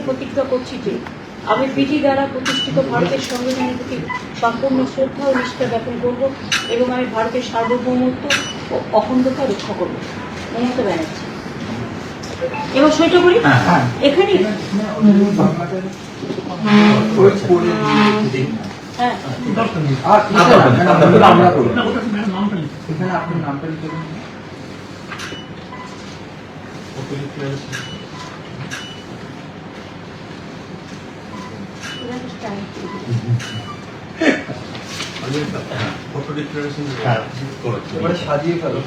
প্রতিজ্ঞা করছি যে আমি বিধি দ্বারা প্রতিষ্ঠিত ভারতের সংবিধানের প্রতি সম্পূর্ণ শ্রদ্ধা ও নিষ্ঠা জ্ঞাপন করব এবং আমি ভারতের সার্বভৌমত্ব ও অখণ্ডতা রক্ষা করব। মমতা ব্যানার্জি। এবার সইটা করি এখানে। সাজিয়ে ফেলো।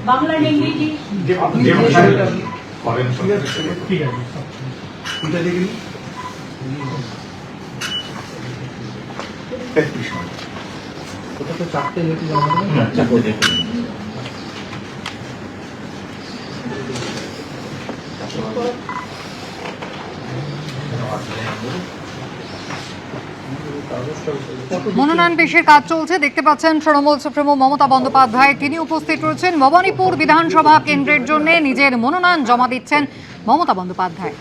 বাংলা ইংরেজি ওটা তো চারটে লেখি জমা মনোনয়ন পেশের কাজ চলছে। দেখতে পাচ্ছেন তৃণমূল সুপ্রিমো মমতা বন্দ্যোপাধ্যায়, তিনি উপস্থিত রয়েছেন। ভবানীপুর বিধানসভা কেন্দ্রের জন্য নিজের মনোনয়ন জমা দিচ্ছেন মমতা বন্দ্যোপাধ্যায়।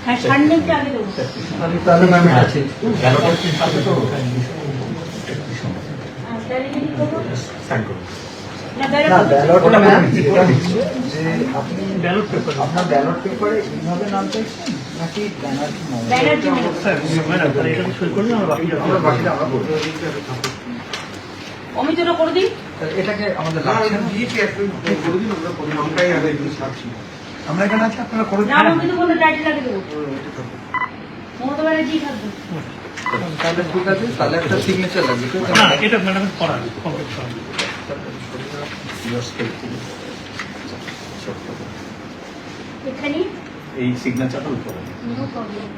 হ্যাঁ সামনেটা আগে দেবো। তাহলে ম্যাম আছে ব্যালটটা ম্যাম যেটা হচ্ছে যে আপনি আপনার ব্যালট পেপারে এইভাবে নাম চাইছেন নাকি ব্যানার্জি অমিতটা করে দিই। এটাকে আমাদের লাগছে আমরা এখানে আছি, আপনারা করে দিন। অমিত বলে টাইটেল আগে দেবো। মমতা ব্যানার্জি থাকবে। তাহলে ঠিক আছে, তাহলে একটা সিগনেচার লাগবে। এটা ম্যাডামের করা কমপ্লিট করা। এখানে এই সিগনেচারটা উপরে নো প্রবলেম।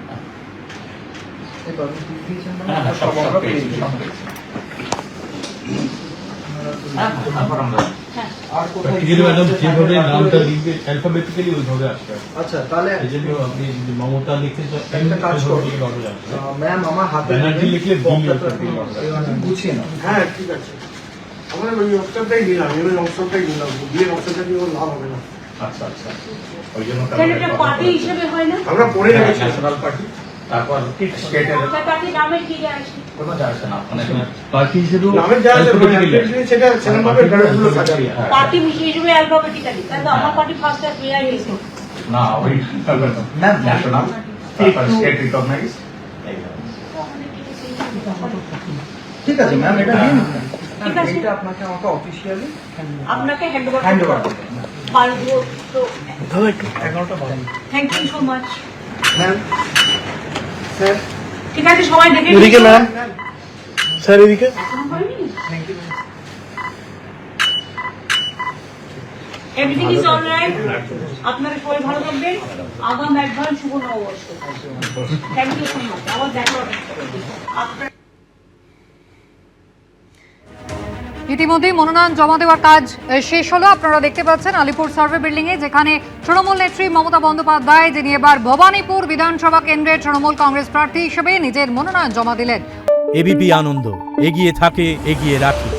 সব আমরা পেয়েছি। আর কোথায় যেভাবে নামটা লিখবে অ্যালফাবেটিক্যালি ওইভাবে আসবে। আচ্ছা, তাহলে এই জন্য আপনি মমতা লিখতে একটা কাজ করুন ম্যাম, আমার হাতে ব্যানার্জি লিখলে গুছিয়ে নাও। হ্যাঁ ঠিক আছে, আমরা ওই অপশনটাই নিলাম, ওই অপশনটাই নিলাম, বিয়ের অপশনটা নিয়ে লাভ হবে না। আচ্ছা আচ্ছা, ওই জন্য এটা পার্টি হিসেবে হয় না? আমরা পড়ে রেখেছি ন্যাশনাল পার্টি, তারপর স্টেটের পার্টি নামের কি আছে? কোনো যায় আসে না, মানে পার্টি হিসেবে নামের যা আছে সেটা সেরকমভাবে ব্যালটগুলো সাজাবি। পার্টি হিসেবে অ্যালফাবেটিক্যালি, তাহলে আমার পার্টি ফার্স্ট আর পেয়ার হয়েছে। না ওই ম্যাম ন্যাশনাল তারপর স্টেট রিকগনাইজ। ঠিক আছে ম্যাম, এটা নিন। ঠিক আছে, এটা আপনাকে আমাকে অফিশিয়ালি আপনাকে হ্যান্ডওভার হ্যান্ডওভার করতে পারবো তো। 11টা বাজে। Thank you so much. Ma'am sir, ঠিক আছে, সবাই দেখে এদিকে ম্যাম, স্যার এদিকে। এখনো করেনি? Everything is alright. আপনারা সবাই ভালো থাকবেন। আগাম অ্যাডভান্স শুভ নববর্ষ। Thank you so much. আবার দেখা হবে। ইতিমধ্যেই মনোনয়ন জমা দেওয়ার কাজ শেষ হলো। আপনারা দেখতে পাচ্ছেন আলিপুর সার্ভে বিল্ডিং এ, যেখানে তৃণমূল নেত্রী মমতা বন্দ্যোপাধ্যায়, যিনি এবার ভবানীপুর বিধানসভা কেন্দ্রের তৃণমূল কংগ্রেস প্রার্থী হিসেবে নিজের মনোনয়ন জমা দিলেন। এবিপি আনন্দ, এগিয়ে থাকে, এগিয়ে রাখে।